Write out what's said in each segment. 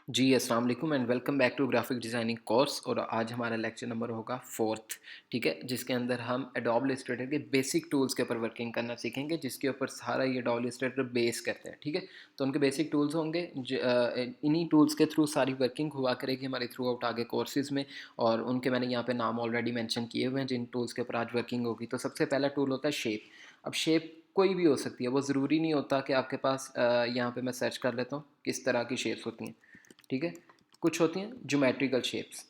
जी, अस्सलाम वालेकुम and welcome back to graphic designing course. और आज हमारा लेक्चर नंबर होगा 4th। ठीक है, जिसके अंदर हम एडोब इलस्ट्रेटर के बेसिक टूल्स के ऊपर वर्किंग करना सीखेंगे, जिसके ऊपर सारा ये एडोब इलस्ट्रेटर बेस करते हैं। ठीक है, तो उनके बेसिक टूल्स होंगे, इन्हीं टूल्स के थ्रू सारी वर्किंग हुआ करेगी हमारी थ्रू आउट आगे कोर्सेज़ में। और उनके मैंने यहाँ पे नाम ऑलरेडी मेंशन किए हुए हैं जिन टूल्स के ऊपर आज वर्किंग होगी। तो सबसे पहला टूल होता है शेप। अब शेप कोई भी हो सकती है, वो ज़रूरी नहीं होता कि आपके पास यहाँ पे मैं सर्च कर लेता हूँ किस तरह की शेप्स होती हैं। ठीक है, कुछ होती हैं ज्योमेट्रिकल शेप्स,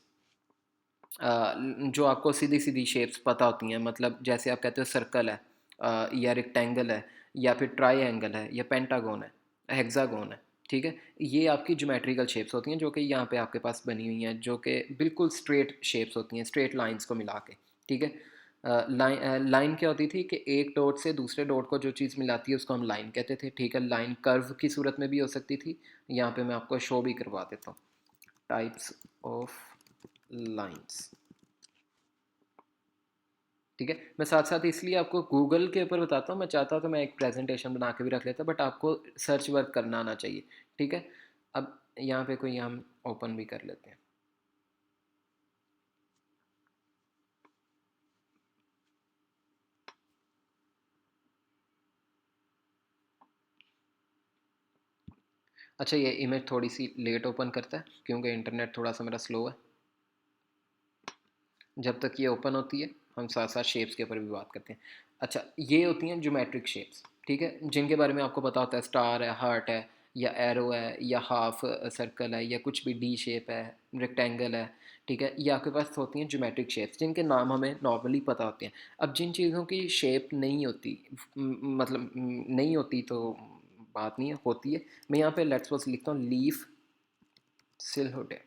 जो आपको सीधी सीधी शेप्स पता होती हैं, मतलब जैसे आप कहते हो सर्कल है, या रेक्टेंगल है, या फिर ट्राई है, या पेंटागोन है, हेक्सागोन है। ठीक है, ये आपकी ज्योमेट्रिकल शेप्स होती हैं जो कि यहाँ पे आपके पास बनी हुई हैं, जो कि बिल्कुल स्ट्रेट शेप्स होती हैं, स्ट्रेट लाइंस को मिला के। ठीक है, लाइन क्या होती थी कि एक डॉट से दूसरे डॉट को जो चीज़ मिलाती है उसको हम लाइन कहते थे। ठीक है, लाइन कर्व की सूरत में भी हो सकती थी। यहाँ पे मैं आपको शो भी करवा देता हूँ टाइप्स ऑफ लाइंस। ठीक है, मैं साथ साथ इसलिए आपको गूगल के ऊपर बताता हूँ, मैं चाहता तो मैं एक प्रेजेंटेशन बना के भी रख लेता, बट आपको सर्च वर्क करना आना चाहिए। ठीक है, अब यहाँ पे कोई हम ओपन भी कर लेते हैं। अच्छा, ये इमेज थोड़ी सी लेट ओपन करता है क्योंकि इंटरनेट थोड़ा सा मेरा स्लो है। जब तक ये ओपन होती है हम साथ साथ शेप्स के ऊपर भी बात करते हैं। अच्छा, ये होती हैं ज्योमेट्रिक शेप्स। ठीक है, जिनके बारे में आपको पता होता है, स्टार है, हार्ट है, या एरो है, या हाफ सर्कल है, या कुछ भी डी शेप है, रेक्टेंगल है। ठीक है, ये आपके पास होती हैं ज्योमेट्रिक शेप्स जिनके नाम हमें नॉर्मली पता होते हैं। अब जिन चीज़ों की शेप नहीं होती, मतलब नहीं होती तो बात नहीं है, होती है। मैं यहाँ पे लेट्स सपोज लिखता हूँ लीफ सिलहुटे।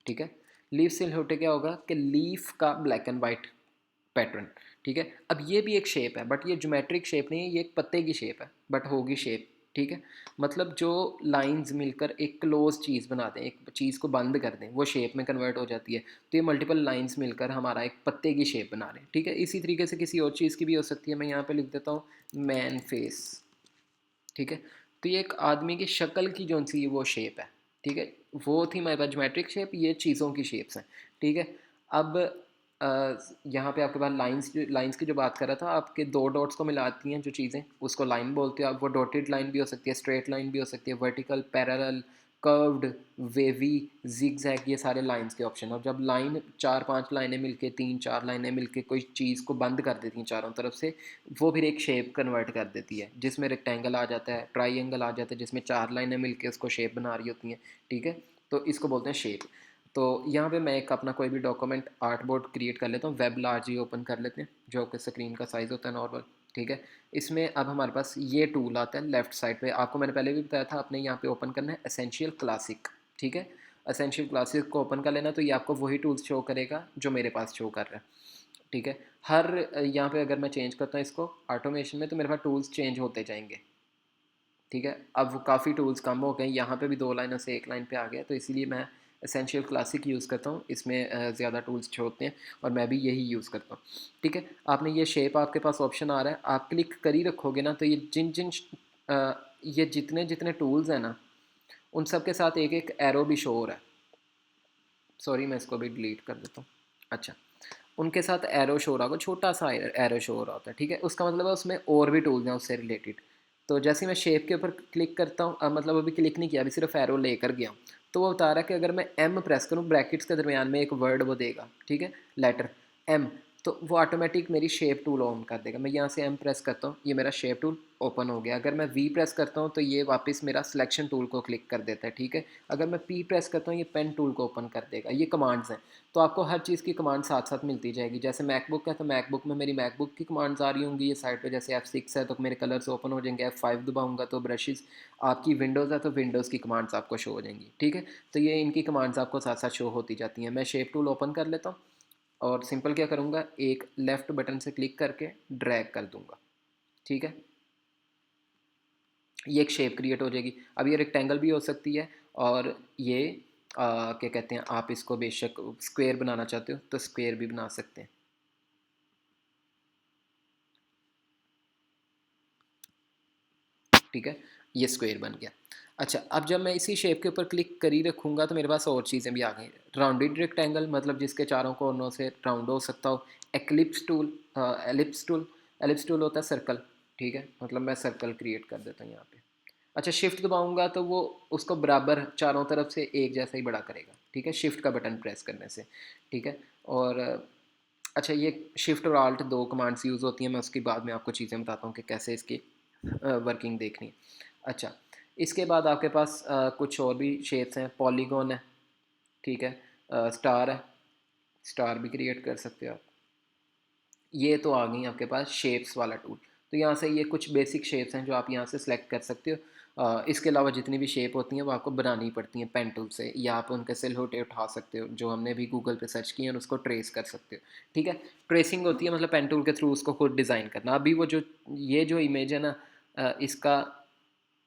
ठीक है, लीफ सिलहुटे क्या होगा कि लीफ का ब्लैक एंड वाइट पैटर्न। ठीक है, अब ये भी एक शेप है, बट ये ज्योमेट्रिक शेप नहीं है, ये एक पत्ते की शेप है, बट होगी शेप। ठीक है, मतलब जो लाइंस मिलकर एक क्लोज चीज़ बना दें, एक चीज़ को बंद कर दें, वो शेप में कन्वर्ट हो जाती है। तो ये मल्टीपल लाइंस मिलकर हमारा एक पत्ते की शेप बना रहे हैं। ठीक है, इसी तरीके से किसी और चीज़ की भी हो सकती है। मैं यहाँ पे लिख देता हूँ मैन फेस। ठीक है, तो ये एक आदमी की शक्ल की जो सी वो शेप है। ठीक है, वो थी हमारे पास ज्योमेट्रिक शेप, ये चीज़ों की शेप्स हैं। ठीक है, अब यहाँ पे आपके पास लाइंस की जो बात कर रहा था, आपके दो डॉट्स को मिलाती हैं जो चीज़ें, उसको लाइन बोलते हो आप। वो डॉटेड लाइन भी हो सकती है, स्ट्रेट लाइन भी हो सकती है, vertical, parallel, curved, wavy, zigzag, ये सारे लाइंस के ऑप्शन। और जब लाइन चार पांच लाइनें मिलके, तीन चार लाइनें मिलके कोई चीज़ को बंद कर देती हैं चारों तरफ से, वो फिर एक शेप कन्वर्ट कर देती है, जिसमें रेक्टेंगल आ जाता है, ट्राइंगल आ जाता है, जिसमें चार लाइनें मिलके उसको शेप बना रही होती हैं। ठीक है, तो इसको बोलते हैं शेप। तो यहाँ पे मैं एक अपना कोई भी डॉक्यूमेंट आर्ट बोर्ड क्रिएट कर लेता हूँ। वेब लार्ज ही ओपन कर लेते हैं, जो कि स्क्रीन का साइज़ होता है नॉर्मल। ठीक है, इसमें अब हमारे पास ये टूल आता है लेफ्ट साइड पे। आपको मैंने पहले भी बताया था, आपने यहाँ पे ओपन करना है एसेंशियल क्लासिक। ठीक है, एसेंशियल क्लासिक को ओपन कर लेना, तो ये आपको वही टूल्स शो करेगा जो मेरे पास शो कर रहा है। ठीक है, हर यहाँ पे अगर मैं चेंज करता हूँ इसको ऑटोमेशन में, तो मेरे पास टूल्स चेंज होते जाएंगे। ठीक है, अब वो काफ़ी टूल्स कम हो गए, यहाँ पे भी दो लाइनों से एक लाइन पे आ गया, तो इसीलिए मैं एसेंशियल क्लासिक यूज़ करता हूँ। इसमें ज़्यादा टूल्स होते हैं और मैं भी यही यूज़ करता हूँ। ठीक है, आपने ये शेप, आपके पास ऑप्शन आ रहा है, आप क्लिक कर ही रखोगे ना, तो ये जिन जिन ये जितने जितने टूल्स हैं ना, उन सब के साथ एक एक एरो भी शो हो रहा है। सॉरी, मैं इसको भी डिलीट कर देता हूँ। अच्छा, उनके साथ एरो शो हो रहा होगा, छोटा सा एरो शो हो रहा होता है। ठीक है, उसका मतलब है उसमें और भी टूल्स हैं उससे रिलेटेड। तो जैसे ही मैं शेप के ऊपर क्लिक करता हूँ, मतलब अभी क्लिक नहीं किया, अभी सिर्फ एरो लेकर गया हूँ, तो वो बता रहा है कि अगर मैं एम प्रेस करूँ, ब्रैकेट्स के दरमियान में एक वर्ड वो देगा। ठीक है, लेटर एम, तो वो ऑटोमेटिक मेरी शेप टूल ऑन कर देगा। मैं यहाँ से एम प्रेस करता हूँ, ये मेरा शेप टूल ओपन हो गया। अगर मैं वी प्रेस करता हूँ तो ये वापस मेरा सिलेक्शन टूल को क्लिक कर देता है। ठीक है, अगर मैं पी प्रेस करता हूँ, ये पेन टूल को ओपन कर देगा। ये कमांड्स हैं, तो आपको हर चीज़ की कमांड साथ साथ मिलती जाएगी। जैसे मैकबुक है, तो मैकबुक में मेरी मैकबुक की कमांड्स आ रही होंगी ये साइड पे। जैसे F6 है तो मेरे कलर्स ओपन हो जाएंगे, F5 दबाऊंगा तो ब्रशेस। आपकी विंडोज़ है तो विंडोज़ की कमांड्स आपको शो हो जाएंगी। ठीक है, तो ये इनकी कमांड्स आपको साथ साथ शो होती जाती हैं। मैं शेप टूल ओपन कर लेता हूँ और सिंपल क्या करूँगा, एक लेफ़्ट बटन से क्लिक करके ड्रैग कर दूँगा। ठीक है, ये एक शेप क्रिएट हो जाएगी। अब ये रेक्टेंगल भी हो सकती है, और ये क्या कहते हैं, आप इसको बेशक स्क्वायर बनाना चाहते हो तो स्क्वायर भी बना सकते हैं। ठीक है, ये स्क्वायर बन गया। अच्छा, अब जब मैं इसी शेप के ऊपर क्लिक कर ही रखूँगा तो मेरे पास और चीज़ें भी आ गई। राउंडेड रेक्टेंगल मतलब जिसके चारों कोनों से राउंड हो सकता हो। Eclipse tool, ellipse tool, ellipse tool होता है सर्कल, ठीक है? मतलब मैं सर्कल क्रिएट कर देता हूँ यहाँ पे। अच्छा, शिफ्ट दबाऊँगा तो वो उसको बराबर चारों तरफ से एक जैसा ही बड़ा करेगा, ठीक है? शिफ्ट का बटन प्रेस करने से, ठीक है? और अच्छा, ये शिफ्ट और आल्ट 2 कमांड्स यूज़ होती हैं, मैं उसके बाद में आपको चीज़ें बताता हूँ कि कैसे इसकी वर्किंग देखनी है। अच्छा, इसके बाद आपके पास कुछ और भी शेप्स हैं, पॉलीगॉन है, ठीक है? स्टार है, स्टार भी क्रिएट कर सकते हो आप। ये तो आ गई आपके पास शेप्स वाला टूल। तो यहाँ से ये कुछ बेसिक शेप्स हैं जो आप यहाँ से सिलेक्ट कर सकते हो। इसके अलावा जितनी भी शेप होती हैं वो आपको बनानी पड़ती हैं पेन टूल से, या आप उनके सिलहोटे उठा सकते हो जो हमने भी गूगल पे सर्च किए हैं और उसको ट्रेस कर सकते हो, ठीक है? ट्रेसिंग होती है मतलब पेन टूल के थ्रू उसको खुद डिज़ाइन करना। अभी वो जो ये जो इमेज है ना, इसका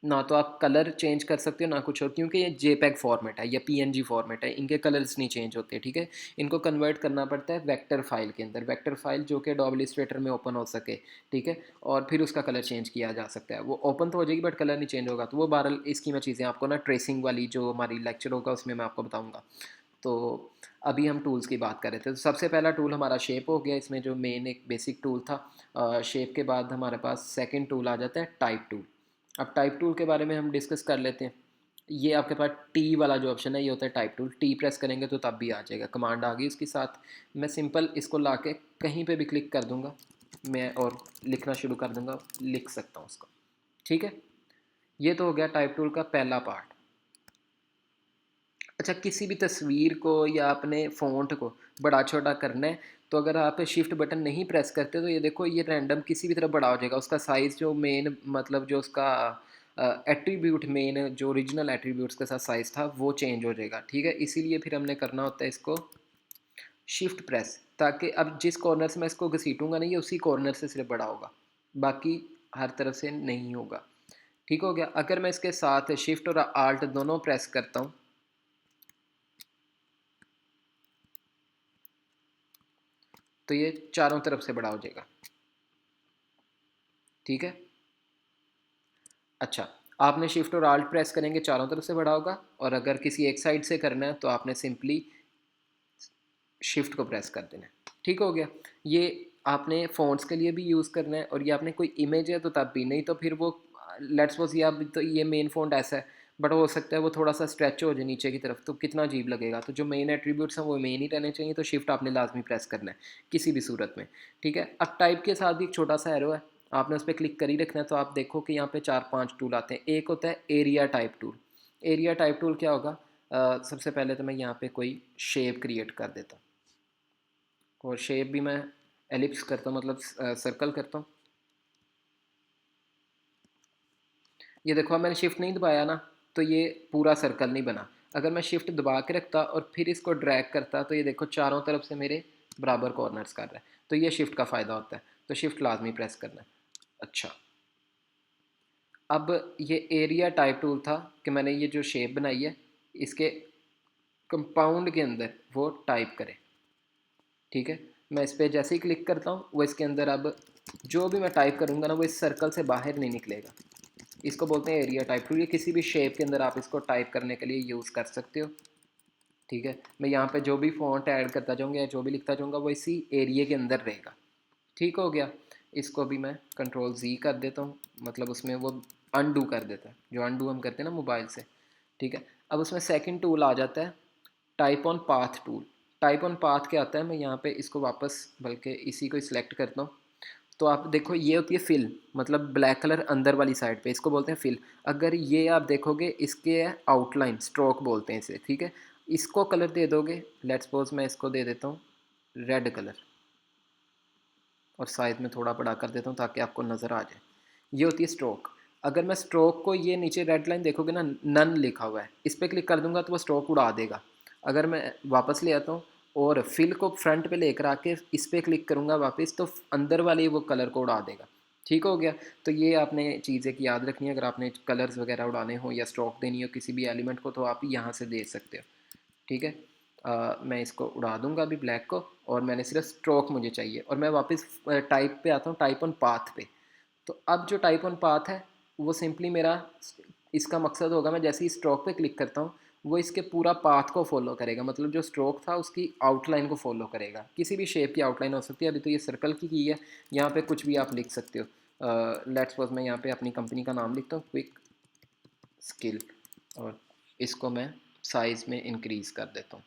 ना तो आप कलर चेंज कर सकते हो ना कुछ और, क्योंकि ये जेपैग फॉर्मेट है या पीएनजी फॉर्मेट है, इनके कलर्स नहीं चेंज होते, ठीक है? इनको कन्वर्ट करना पड़ता है वेक्टर फाइल के अंदर, वेक्टर फाइल जो कि एडोब इलस्ट्रेटर में ओपन हो सके, ठीक है? और फिर उसका कलर चेंज किया जा सकता है। वो ओपन तो हो जाएगी बट कलर नहीं चेंज होगा। तो वो बहरहाल इसकी मैं चीज़ें आपको ना ट्रेसिंग वाली जो हमारी लेक्चर होगा उसमें मैं आपको बताऊँगा। तो अभी हम टूल्स की बात कर रहे थे। तो सबसे पहला टूल हमारा शेप हो गया, इसमें जो मेन एक बेसिक टूल था। शेप के बाद हमारे पास सेकंड टूल आ जाता है टाइप टूल। अब टाइप टूल के बारे में हम डिस्कस कर लेते हैं। ये आपके पास टी वाला जो ऑप्शन है ये होता है टाइप टूल। टी प्रेस करेंगे तो तब भी आ जाएगा, कमांड आ गई उसके साथ। मैं सिंपल इसको ला के कहीं पे भी क्लिक कर दूंगा मैं और लिखना शुरू कर दूंगा, लिख सकता हूँ उसको, ठीक है? ये तो हो गया टाइप टूल का पहला पार्ट। अच्छा, किसी भी तस्वीर को या अपने फ़ॉन्ट को बड़ा छोटा करना है तो अगर आप शिफ्ट बटन नहीं प्रेस करते तो ये देखो ये रैंडम किसी भी तरह बड़ा हो जाएगा। उसका साइज़ जो मेन मतलब जो उसका एट्रीब्यूट मेन जो ओरिजिनल एट्रीब्यूट्स के साथ साइज़ था वो चेंज हो जाएगा, ठीक है? इसीलिए फिर हमने करना होता है इसको शिफ्ट प्रेस, ताकि अब जिस कॉर्नर से मैं इसको घसीटूंगा नहीं, ये उसी कॉर्नर से सिर्फ बड़ा होगा, बाकी हर तरफ से नहीं होगा। ठीक हो गया? अगर मैं इसके साथ शिफ्ट और आल्ट दोनों प्रेस करता हूँ तो ये चारों तरफ से बड़ा हो जाएगा, ठीक है? अच्छा, आपने शिफ्ट और आल्ट प्रेस करेंगे चारों तरफ से बड़ा होगा, और अगर किसी एक साइड से करना है तो आपने सिंपली शिफ्ट को प्रेस कर देना है। ठीक हो गया? ये आपने फ़ॉन्ट्स के लिए भी यूज़ करना है, और ये आपने कोई इमेज है तो तब भी, नहीं तो फिर वो लेट्स सपोज़ ये अब तो ये मेन फ़ॉन्ट ऐसा है, बट हो सकता है वो थोड़ा-सा स्ट्रेच हो जाए नीचे की तरफ, तो कितना अजीब लगेगा। तो जो मेन एट्रीब्यूट्स हैं वो मेन ही रहने चाहिए, तो शिफ्ट आपने लाज़मी प्रेस करना है किसी भी सूरत में, ठीक है? अब टाइप के साथ भी एक छोटा-सा एरो है, आपने उस पे क्लिक कर ही रखना है। तो आप देखो कि यहाँ पे 4-5 टूल आते हैं। एक होता है area type tool. Area type tool क्या होगा? सबसे पहले तो मैं यहाँ पे कोई शेप क्रिएट कर देता हूँ, और शेप भी मैं एलिप्स करता हूँ, मतलब सर्कल करता हूँ। ये देखो, अब मैंने शिफ्ट नहीं दबाया ना, तो ये पूरा सर्कल नहीं बना। अगर मैं शिफ्ट दबा के रखता और फिर इसको ड्रैग करता तो ये देखो चारों तरफ से मेरे बराबर कॉर्नर्स कर रहा है। तो ये शिफ्ट का फ़ायदा होता है, तो शिफ्ट लाजमी प्रेस करना है। अच्छा, अब ये एरिया टाइप टूल था कि मैंने ये जो शेप बनाई है इसके कंपाउंड के अंदर वो टाइप करें, ठीक है? मैं इस पर जैसे ही क्लिक करता हूँ वो इसके अंदर अब जो भी मैं टाइप करूँगा ना वो इस सर्कल से बाहर नहीं निकलेगा। इसको बोलते हैं एरिया टाइप टूल। ये किसी भी शेप के अंदर आप इसको टाइप करने के लिए यूज़ कर सकते हो, ठीक है? मैं यहाँ पे जो भी फ़ॉन्ट ऐड करता जाऊँगा या जो भी लिखता जाऊँगा वो इसी एरिया के अंदर रहेगा। ठीक हो गया? इसको भी मैं कंट्रोल Z कर देता हूँ, मतलब उसमें वो अनडू कर देता है, जो अनडू हम करते हैं ना मोबाइल से, ठीक है? अब उसमें सेकंड टूल आ जाता है type on path tool. Type on path क्या आता है, मैं यहाँ पे इसको वापस बल्कि इसी को सिलेक्ट करता हूँ। तो आप देखो ये होती है फिल, मतलब ब्लैक कलर अंदर वाली साइड पे, इसको बोलते हैं फिल। अगर ये आप देखोगे इसके आउटलाइन स्ट्रोक बोलते हैं इसे, ठीक है? इसको कलर दे दोगे, लेट्स सपोज मैं इसको दे देता हूँ रेड कलर, और साइज में थोड़ा बड़ा कर देता हूँ ताकि आपको नज़र आ जाए। ये होती है स्ट्रोक। अगर मैं स्ट्रोक को, ये नीचे रेड लाइन देखोगे ना, नन लिखा हुआ है, इस पर क्लिक कर दूंगा तो वो स्ट्रोक उड़ा देगा। अगर मैं वापस ले आता हूँ और फिल को फ्रंट पे लेकर आके इस पर क्लिक करूँगा वापस, तो अंदर वाले वो कलर को उड़ा देगा। ठीक हो गया? तो ये आपने चीज़ें की याद रखनी है। अगर आपने कलर्स वगैरह उड़ाने हो या स्ट्रोक देनी हो किसी भी एलिमेंट को तो आप यहाँ से दे सकते हो, ठीक है? मैं इसको उड़ा दूंगा अभी ब्लैक को, और मैंने सिर्फ स्ट्रोक मुझे चाहिए, और मैं वापस टाइप पे आता हूँ, टाइप ऑन पाथ पे। तो अब जो टाइप ऑन पाथ है वो सिंपली मेरा इसका मकसद होगा मैं जैसे ही स्ट्रोक पे क्लिक करता हूँ वो इसके पूरा पाथ को फॉलो करेगा, मतलब जो स्ट्रोक था उसकी आउटलाइन को फॉलो करेगा। किसी भी शेप की आउटलाइन हो सकती है, अभी तो ये सर्कल की है। यहाँ पे कुछ भी आप लिख सकते हो। लेट्स सपोज मैं यहाँ पे अपनी कंपनी का नाम लिखता हूँ, क्विक स्किल, और इसको मैं साइज़ में इंक्रीज़ कर देता हूँ।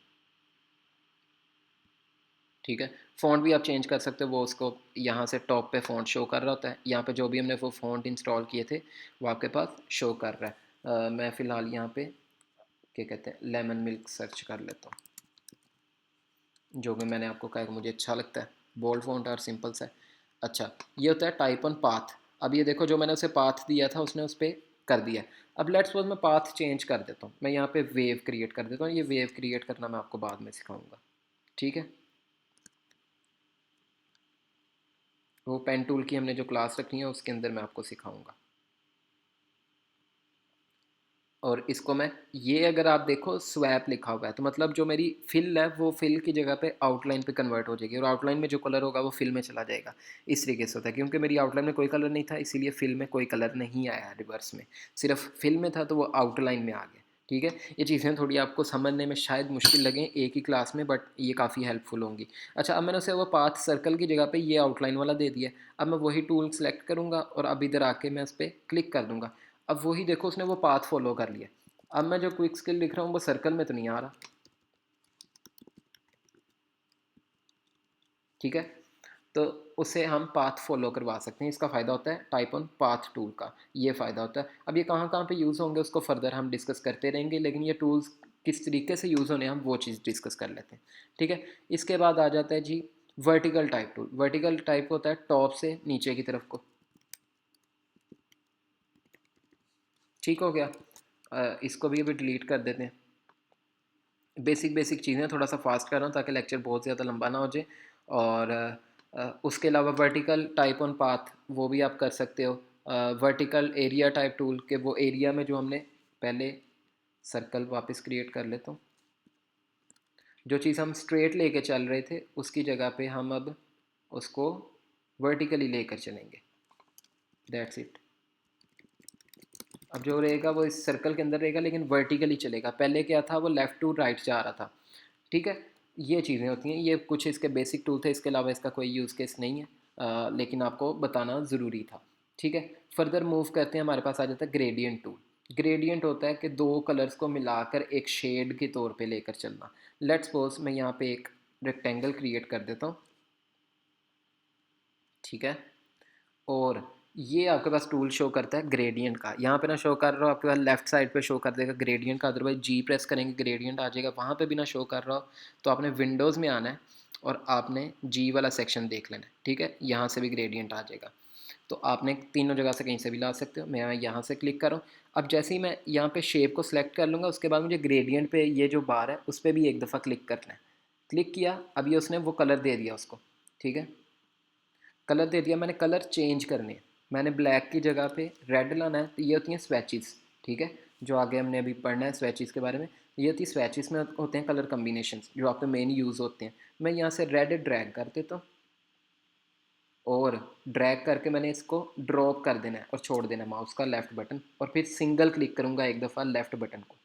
ठीक है, फ़ॉन्ट भी आप चेंज कर सकते हो, वो उसको यहाँ से टॉप पे फ़ॉन्ट शो कर रहा होता है। यहाँ पे जो भी हमने वो फ़ॉन्ट इंस्टॉल किए थे वो आपके पास शो कर रहा है। मैं फ़िलहाल यहाँ पे क्या कहते हैं लेमन मिल्क सर्च कर लेता हूँ, जो कि मैंने आपको कहा कि मुझे अच्छा लगता है, बोल्ड फ़ॉन्ट और सिंपल सा है। अच्छा, ये होता है टाइप ऑन पाथ। अब ये देखो जो मैंने उसे पाथ दिया था उसने उस पर कर दिया। अब लेट्स सपोज मैं पाथ चेंज कर देता हूँ, मैं यहाँ पे वेव क्रिएट कर देता हूँ। ये वेव क्रिएट करना मैं आपको बाद में सिखाऊंगा। ठीक है, वो पेन टूल की हमने जो क्लास रखी है उसके अंदर मैं आपको सिखाऊंगा। और इसको मैं, ये अगर आप देखो स्वैप लिखा हुआ है तो मतलब जो मेरी फिल है वो फिल की जगह पे आउटलाइन पे कन्वर्ट हो जाएगी, और आउटलाइन में जो कलर होगा वो फिल में चला जाएगा। इस तरीके से होता है, क्योंकि मेरी आउटलाइन में कोई कलर नहीं था इसीलिए फिल में कोई कलर नहीं आया रिवर्स में, सिर्फ फिल में था तो वो आउटलाइन में आ गया। ठीक है, ये चीज़ें थोड़ी आपको समझने में शायद मुश्किल लगें एक ही क्लास में, बट ये काफ़ी हेल्पफुल होंगी। अच्छा, अब मैंने उसे वो पाथ सर्कल की जगह पे ये आउटलाइन वाला दे दिया। अब मैं वही टूल सेलेक्ट करूँगा और अब इधर आके मैं उस पर क्लिक कर दूँगा। अब वही देखो उसने वो पाथ फॉलो कर लिया। अब मैं जो क्विक स्किल लिख रहा हूँ वो सर्कल में तो नहीं आ रहा। ठीक है, तो उसे हम पाथ फॉलो करवा सकते हैं। इसका फ़ायदा होता है टाइप ऑन पाथ टूल का, ये फ़ायदा होता है। अब ये कहाँ कहाँ पे यूज़ होंगे उसको फर्दर हम डिस्कस करते रहेंगे, लेकिन ये टूल्स किस तरीके से यूज़ होने हम वो चीज़ डिस्कस कर लेते हैं। ठीक है, इसके बाद आ जाता है जी vertical type tool. Vertical type होता है टॉप से नीचे की तरफ को। ठीक हो गया, इसको भी अभी डिलीट कर देते हैं। बेसिक बेसिक चीज़ें थोड़ा सा फास्ट कर रहा हूँ ताकि लेक्चर बहुत ज़्यादा लंबा ना हो जाए। और उसके अलावा वर्टिकल टाइप ऑन पाथ वो भी आप कर सकते हो। वर्टिकल एरिया टाइप टूल के वो एरिया में जो हमने पहले सर्कल वापस क्रिएट कर लेता हूँ। जो चीज़ हम स्ट्रेट लेके चल रहे थे उसकी जगह पे हम अब उसको वर्टिकली लेकर चलेंगे। That's it. अब जो रहेगा वो इस सर्कल के अंदर रहेगा लेकिन वर्टिकली चलेगा। पहले क्या था, वो लेफ़्ट टू राइट जा रहा था। ठीक है, ये चीज़ें होती हैं, ये कुछ इसके बेसिक टूल थे, इसके अलावा इसका कोई यूज़ केस नहीं है। लेकिन आपको बताना ज़रूरी था। ठीक है, फर्दर मूव करते हैं, हमारे पास आ जाता है ग्रेडियंट टूल। ग्रेडियंट होता है कि दो कलर्स को मिलाकर एक शेड के तौर पे लेकर चलना। लेट्स सपोज मैं यहाँ पे एक रेक्टेंगल क्रिएट कर देता हूँ। ठीक है, और ये आपके पास टूल शो करता है ग्रेडियंट का। यहाँ पे ना शो कर रहा हो आपके पास लेफ्ट साइड पे शो कर देगा ग्रेडियंट का, अदरवाइज जी प्रेस करेंगे ग्रेडियंट आ जाएगा। वहाँ पे भी ना शो कर रहा हो तो आपने विंडोज़ में आना है और आपने जी वाला सेक्शन देख लेना है। ठीक है, यहाँ से भी ग्रेडियंट आ जाएगा, तो आपने तीनों जगह से कहीं से भी ला सकते हो। मैं यहाँ से क्लिक करूँ। अब जैसे ही मैं यहाँ पे शेप को सिलेक्ट कर लूँगा उसके बाद मुझे ग्रेडियंट पे ये जो बार है उस पर भी एक दफ़ा क्लिक करना है। क्लिक किया, अब ये उसने वो कलर दे दिया उसको। ठीक है, कलर दे दिया मैंने, कलर चेंज करने हैं। मैंने ब्लैक की जगह पे रेड लाना है, तो ये होती हैं स्वैचेस। ठीक है, जो आगे हमने अभी पढ़ना है स्वैचेस के बारे में, ये होती है स्वैचेस में होते हैं कलर कम्बिनेशंस जो आपके मेन यूज़ होते हैं। मैं यहाँ से रेड ड्रैग कर देता हूँ और ड्रैग करके मैंने इसको ड्रॉप कर देना है और छोड़ देना है माउस का लेफ़्ट बटन, और फिर सिंगल क्लिक करूँगा एक दफ़ा लेफ़्ट बटन को।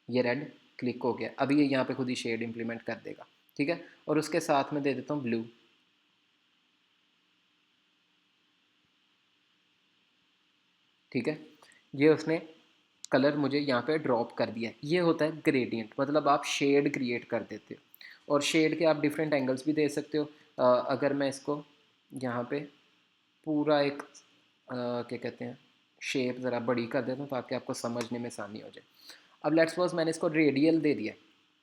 ये रेड क्लिक हो गया, अभी ये यहाँ पे खुद ही शेड इंप्लीमेंट कर देगा। ठीक है, और उसके साथ में दे देता हूँ ब्लू। ठीक है, ये उसने कलर मुझे यहाँ पे ड्रॉप कर दिया। ये होता है ग्रेडियंट, मतलब आप शेड क्रिएट कर देते हो, और शेड के आप डिफरेंट एंगल्स भी दे सकते हो। अगर मैं इसको यहाँ पे पूरा एक क्या कहते हैं शेप ज़रा बड़ी कर देता हूँ ताकि आपको समझने में आसानी हो जाए। अब लेट्स सपोज मैंने इसको रेडियल दे दिया,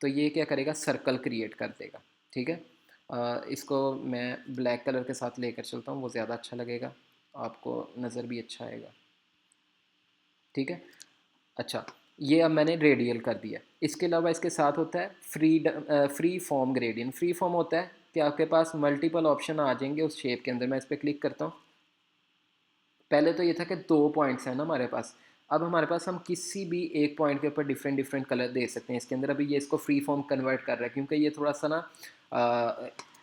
तो ये क्या करेगा, सर्कल क्रिएट कर देगा। ठीक है, इसको मैं ब्लैक कलर के साथ लेकर चलता हूँ, वो ज़्यादा अच्छा लगेगा, आपको नज़र भी अच्छा आएगा। ठीक है, अच्छा, ये अब मैंने रेडियल कर दिया। इसके अलावा इसके साथ होता है free form gradient. Free form होता है कि आपके पास मल्टीपल ऑप्शन आ जाएंगे उस शेप के अंदर। मैं इस पर क्लिक करता हूँ। पहले तो ये था कि दो पॉइंट्स हैं ना हमारे पास, अब हमारे पास हम किसी भी एक पॉइंट के ऊपर डिफरेंट डिफरेंट कलर दे सकते हैं इसके अंदर। अभी ये इसको फ्री फॉर्म कन्वर्ट कर रहा है क्योंकि ये थोड़ा सा ना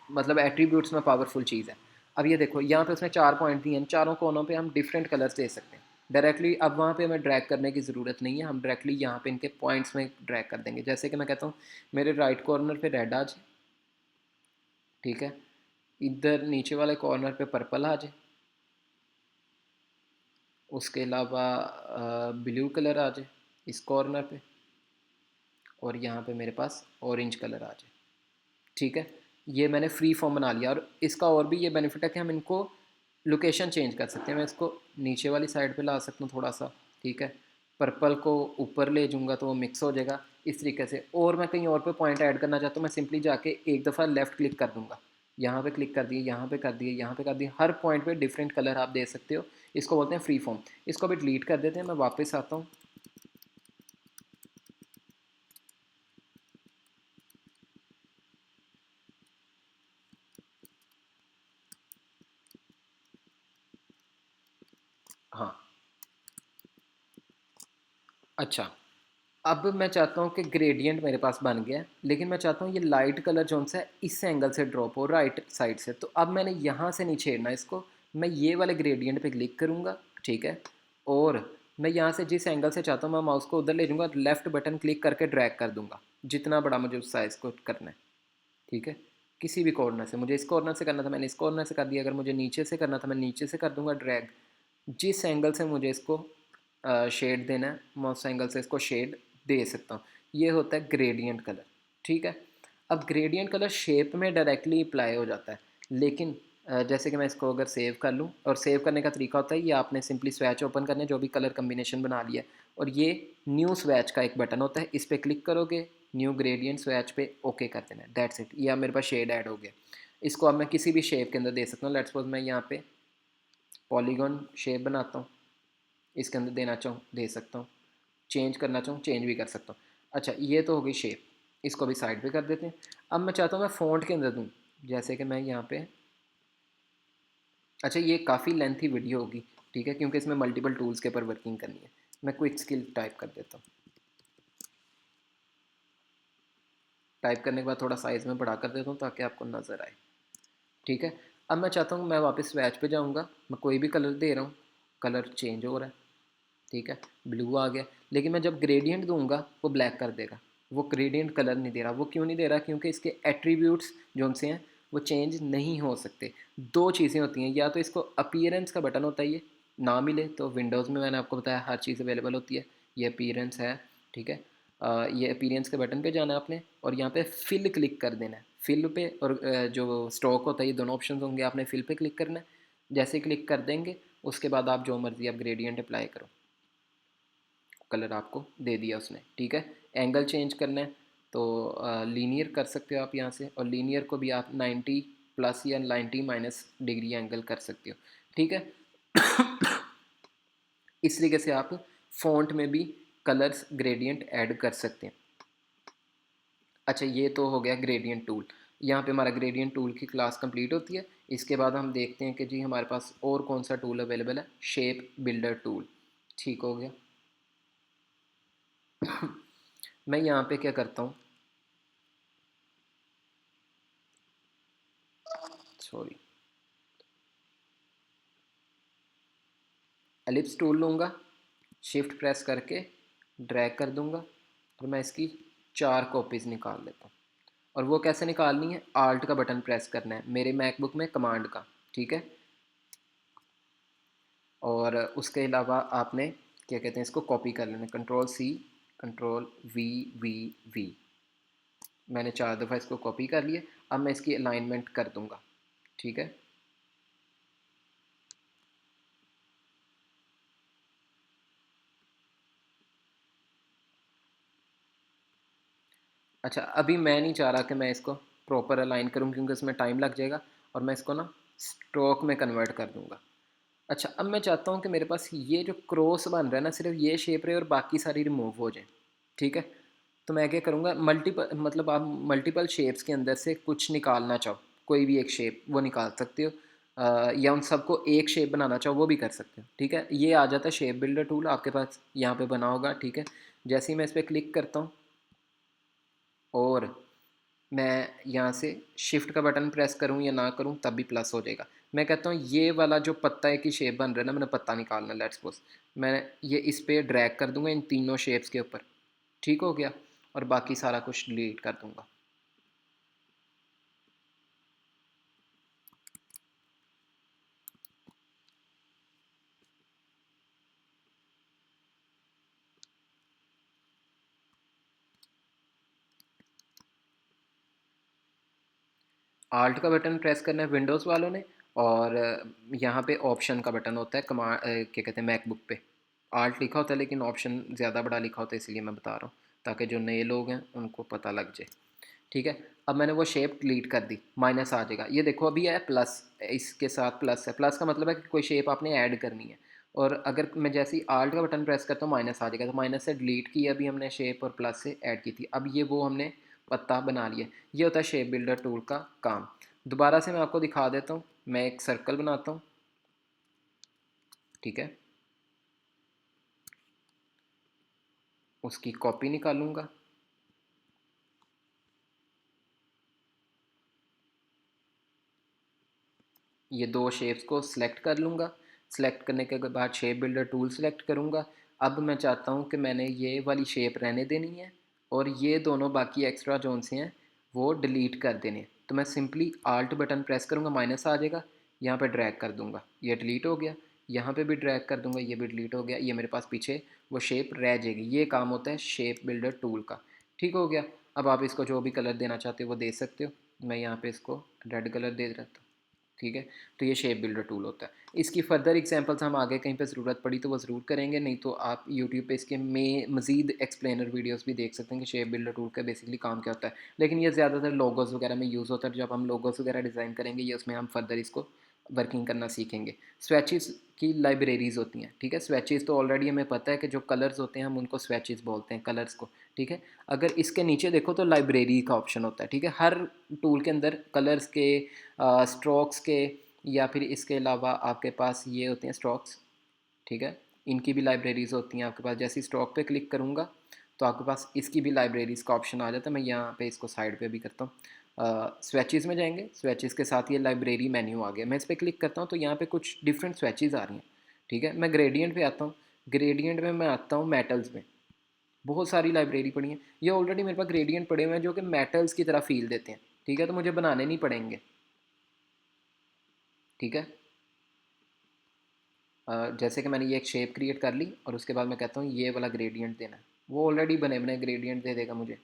मतलब एट्रीब्यूट्स में पावरफुल चीज़ है। अब ये देखो यहाँ पे उसने चार पॉइंट दिए हैं, चारों कोनों पे हम डिफरेंट कलर्स दे सकते हैं। डायरेक्टली अब वहाँ पे हमें ड्रैग करने की ज़रूरत नहीं है, हम डायरेक्टली यहाँ पे इनके पॉइंट्स में ड्रैग कर देंगे। जैसे कि मैं कहता हूँ मेरे राइट कॉर्नर पे रेड आ जाए, ठीक है, इधर नीचे वाले कॉर्नर पे पर्पल आ जाए, उसके अलावा ब्लू कलर आ जाए इस कॉर्नर पे, और यहाँ पे मेरे पास ऑरेंज कलर आ जाए, ठीक है। ये मैंने फ्री फॉर्म बना लिया, और इसका और भी ये बेनिफिट है कि हम इनको लोकेशन चेंज कर सकते हैं। मैं इसको नीचे वाली साइड पे ला सकता हूँ थोड़ा सा, ठीक है, पर्पल को ऊपर ले जाऊँगा तो वो मिक्स हो जाएगा इस तरीके से। और मैं कहीं और पे पॉइंट ऐड करना चाहता हूँ, मैं सिंपली जाके एक दफ़ा लेफ़्ट क्लिक कर दूँगा, यहाँ पे क्लिक कर दिए, यहाँ पे कर दिए, यहाँ पे कर दिए, हर पॉइंट पे डिफरेंट कलर आप दे सकते हो। इसको बोलते हैं फ्री फॉर्म। इसको भी डिलीट कर देते हैं, मैं वापस आता हूँ। हाँ, अच्छा, अब मैं चाहता हूँ कि ग्रेडियंट मेरे पास बन गया है, लेकिन मैं चाहता हूँ ये लाइट कलर जो सा है इस एंगल से ड्रॉप हो, राइट साइड से। तो अब मैंने यहाँ से नहीं छेड़ना इसको, मैं ये वाले ग्रेडियंट पे क्लिक करूँगा, ठीक है, और मैं यहाँ से जिस एंगल से चाहता हूँ मैं माउस को उधर ले जाऊँगा, लेफ़्ट बटन क्लिक करके ड्रैग कर दूँगा जितना बड़ा मुझे उस साइज़ को करना है, ठीक है। किसी भी कॉर्नर से, मुझे इस कॉर्नर से करना था मैंने इस कॉर्नर से कर दिया, अगर मुझे नीचे से करना था मैं नीचे से कर दूँगा ड्रैग। जिस एंगल से मुझे इसको शेड देना है मैं उस एंगल से इसको शेड दे सकता हूँ। ये होता है ग्रेडियंट कलर, ठीक है। अब ग्रेडियंट कलर शेप में डायरेक्टली अप्लाई हो जाता है, लेकिन जैसे कि मैं इसको अगर सेव कर लूँ, और सेव करने का तरीका होता है ये, आपने सिंपली स्वैच ओपन करना है जो भी कलर कम्बिनेशन बना लिया है, और ये न्यू स्वैच का एक बटन होता है, इस पर क्लिक करोगे, न्यू ग्रेडियंट स्वैच पे ओके कर देना है, दैट्स इट। ये अब मेरे पास शेड ऐड हो गया। इसको अब मैं किसी भी शेप के अंदर दे सकता हूँ। लेट्स सपोज मैं यहाँ पे पॉलीगॉन शेप बनाता हूँ, इसके अंदर देना चाहूँ दे सकता हूँ, चेंज करना चाहूँ चेंज भी कर सकता हूँ। अच्छा, ये तो हो गई शेप, इसको भी साइड पे कर देते हैं। अब मैं चाहता हूँ मैं फ़ॉन्ट के अंदर दूँ, जैसे कि मैं यहाँ पे, अच्छा ये काफ़ी लेंथी वीडियो होगी, ठीक है, क्योंकि इसमें मल्टीपल टूल्स के ऊपर वर्किंग करनी है। मैं क्विक स्किल टाइप कर देता हूँ, टाइप करने के बाद थोड़ा साइज़ में बढ़ा कर देता हूँ ताकि आपको नज़र आए, ठीक है। अब मैं चाहता हूँ मैं वापस स्वैच पे जाऊँगा, मैं कोई भी कलर दे रहा हूँ, कलर चेंज हो रहा है, ठीक है, ब्लू आ गया, लेकिन मैं जब ग्रेडियंट दूंगा वो ब्लैक कर देगा, वो ग्रेडियंट कलर नहीं दे रहा। वो क्यों नहीं दे रहा? क्योंकि इसके एट्रीब्यूट्स जो उनसे हैं वो चेंज नहीं हो सकते। दो चीज़ें होती हैं, या तो इसको अपीयरेंस का बटन होता है, ये ना मिले तो विंडोज़ में मैंने आपको बताया हर चीज़ अवेलेबल होती है, ये अपीयरेंस है, ठीक है। ये अपीयरेंस के बटन पे जाना है आपने, और यहाँ पे फिल क्लिक कर देना है, फिल पे, और जो स्टॉक होता है ये दोनों ऑप्शन होंगे, आपने फिल पे क्लिक करना है। जैसे क्लिक कर देंगे उसके बाद आप जो मर्ज़ी आप ग्रेडियंट अप्लाई करो, कलर आपको दे दिया उसने, ठीक है। एंगल चेंज करना है तो लीनियर कर सकते हो आप यहाँ से, और लीनियर को भी आप 90 प्लस या 90 माइनस डिग्री एंगल कर सकते हो, ठीक है। इस तरीके से आप फ़ॉन्ट में भी कलर्स ग्रेडियंट ऐड कर सकते हैं। अच्छा, ये तो हो गया ग्रेडियंट टूल। यहाँ पे हमारा ग्रेडियंट टूल की क्लास कंप्लीट होती है। इसके बाद हम देखते हैं कि जी हमारे पास और कौन सा टूल अवेलेबल है। शेप बिल्डर टूल, ठीक हो गया। मैं यहाँ पे क्या करता हूँ, सॉरी, एलिप्स टूल लूँगा, शिफ्ट प्रेस करके ड्रैग कर दूँगा, और मैं इसकी 4 कॉपीज़ निकाल लेता हूँ। और वो कैसे निकालनी है? आल्ट का बटन प्रेस करना है, मेरे मैकबुक में कमांड का, ठीक है। और उसके अलावा आपने क्या कहते हैं इसको कॉपी कर लेना, control C, control V V V. मैंने 4 दफ़ा इसको कॉपी कर लिया। अब मैं इसकी अलाइनमेंट कर दूँगा, ठीक है। अच्छा, अभी मैं नहीं चाह रहा कि मैं इसको प्रॉपर अलाइन करूँ क्योंकि उसमें टाइम लग जाएगा, और मैं इसको ना स्ट्रोक में कन्वर्ट कर दूँगा। अच्छा, अब मैं चाहता हूँ कि मेरे पास ये जो क्रॉस बन रहा है ना, सिर्फ ये शेप रहे और बाकी सारी रिमूव हो जाए, ठीक है। तो मैं क्या करूँगा, मल्टीपल, मतलब आप मल्टीपल शेप्स के अंदर से कुछ निकालना चाहो, कोई भी एक शेप वो निकाल सकते हो, या उन सबको एक शेप बनाना चाहो वो भी कर सकते हो, ठीक है। ये आ जाता है शेप बिल्डर टूल आपके पास यहाँ पे बना होगा, ठीक है। जैसे ही मैं इस पर क्लिक करता हूँ, और मैं यहाँ से शिफ्ट का बटन प्रेस करूँ या ना करूँ तब भी प्लस हो जाएगा। मैं कहता हूँ ये वाला जो पत्ता की शेप बन रहा है ना, मैंने पत्ता निकालना, लेट्स सपोज मैं ये इस पे ड्रैग कर दूंगा इन तीनों शेप्स के ऊपर, ठीक हो गया, और बाकी सारा कुछ डिलीट कर दूंगा। आल्ट का बटन प्रेस करना है विंडोज़ वालों ने, और यहाँ पे ऑप्शन का बटन होता है क्या कहते हैं मैकबुक पे, आल्ट लिखा होता है लेकिन ऑप्शन ज़्यादा बड़ा लिखा होता है, इसलिए मैं बता रहा हूँ ताकि जो नए लोग हैं उनको पता लग जाए। ठीक है, अब मैंने वो शेप डिलीट कर दी, माइनस आ जाएगा, ये देखो अभी है प्लस, इसके साथ प्लस है, प्लस का मतलब है कि कोई शेप आपने ऐड करनी है। और अगर मैं जैसे ही आल्ट का बटन प्रेस करता हूँ माइनस आ जाएगा, तो माइनस से डिलीट की अभी हमने शेप और प्लस से ऐड की थी, अब ये वो हमने पत्ता बना लिया। ये होता है शेप बिल्डर टूल का काम। दोबारा से मैं आपको दिखा देता हूँ, मैं एक सर्कल बनाता हूँ, ठीक है, उसकी कॉपी निकालूंगा, ये दो शेप्स को सिलेक्ट कर लूँगा, सिलेक्ट करने के बाद शेप बिल्डर टूल सेलेक्ट करूँगा। अब मैं चाहता हूँ कि मैंने ये वाली शेप रहने देनी है और ये दोनों बाकी एक्स्ट्रा जोन से हैं वो डिलीट कर देने हैं। तो मैं सिंपली आल्ट बटन प्रेस करूँगा, माइनस आ जाएगा, यहाँ पे ड्रैग कर दूँगा, ये डिलीट हो गया, यहाँ पे भी ड्रैग कर दूँगा, ये भी डिलीट हो गया, ये मेरे पास पीछे वो शेप रह जाएगी। ये काम होता है शेप बिल्डर टूल का। ठीक हो गया। अब आप इसको जो भी कलर देना चाहते हो वो दे सकते हो, मैं यहाँ पे इसको रेड कलर दे देता हूँ। ठीक है, तो ये शेप बिल्डर टूल होता है। इसकी फर्दर एग्जांपल्स हम आगे कहीं पे ज़रूरत पड़ी तो वो ज़रूर करेंगे, नहीं तो आप यूट्यूब पे इसके में मज़ीद एक्सप्लेनर वीडियोस भी देख सकते हैं कि शेप बिल्डर टूल का बेसिकली काम क्या होता है। लेकिन ये ज़्यादातर लोगोस वगैरह में यूज़ होता है, जब हम लोगोस वगैरह डिज़ाइन करेंगे ये उसमें हम फर्दर इसको वर्किंग करना सीखेंगे। स्वैचेस की लाइब्रेरीज़ होती हैं, ठीक है, स्वैचेस तो ऑलरेडी हमें पता है कि जो कलर्स होते हैं हम उनको स्वैचेस बोलते हैं, कलर्स को। ठीक है, अगर इसके नीचे देखो तो लाइब्रेरी का ऑप्शन होता है। ठीक है, हर टूल के अंदर कलर्स के, स्ट्रोक्स के, या फिर इसके अलावा आपके पास ये होते हैं स्ट्रोक्स, ठीक है, इनकी भी लाइब्रेरीज़ होती हैं आपके पास। जैसे स्टॉक पे क्लिक करूँगा तो आपके पास इसकी भी लाइब्रेरीज़ का ऑप्शन आ जाता है। मैं यहाँ पे इसको साइड पे भी करता हूँ, स्वेचेज़ में जाएंगे, स्वेचेज़ के साथ ये लाइब्रेरी मेन्यू आ गया, मैं इस पर क्लिक करता हूँ तो यहाँ पे कुछ डिफरेंट स्वेचेज़ आ रही हैं। ठीक है, मैं ग्रेडियंट पे आता हूँ, ग्रेडियंट में मैं आता हूँ मेटल्स में, बहुत सारी लाइब्रेरी पड़ी हैं, ये ऑलरेडी मेरे पास ग्रेडियंट पड़े हुए हैं जो कि मेटल्स की तरह फील देते हैं। ठीक है, तो मुझे बनाने नहीं पड़ेंगे। ठीक है, जैसे कि मैंने ये एक शेप क्रिएट कर ली और उसके बाद मैं कहता हूँ ये वाला ग्रेडियंट देना है, वो ऑलरेडी बने बने ग्रेडियंट दे देगा मुझे।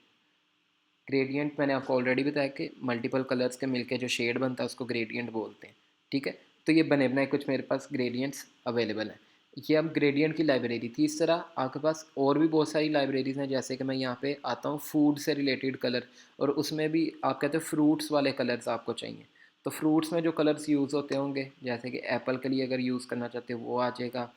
ग्रेडियंट मैंने आपको ऑलरेडी बताया कि मल्टीपल कलर्स के मिलके जो शेड बनता है उसको ग्रेडियंट बोलते हैं। ठीक है, तो ये बने बनाए कुछ मेरे पास ग्रेडियंट्स अवेलेबल हैं। ये अब ग्रेडियंट की लाइब्रेरी थी। इस तरह आपके पास और भी बहुत सारी लाइब्रेरीज़ हैं, जैसे कि मैं यहाँ पे आता हूँ फूड से रिलेटेड कलर, और उसमें भी आप कहते हो फ्रूट्स वाले कलर्स आपको चाहिए, तो फ्रूट्स में जो कलर्स यूज़ होते होंगे, जैसे कि एप्पल के लिए अगर यूज़ करना चाहते हो वो आ जाएगा।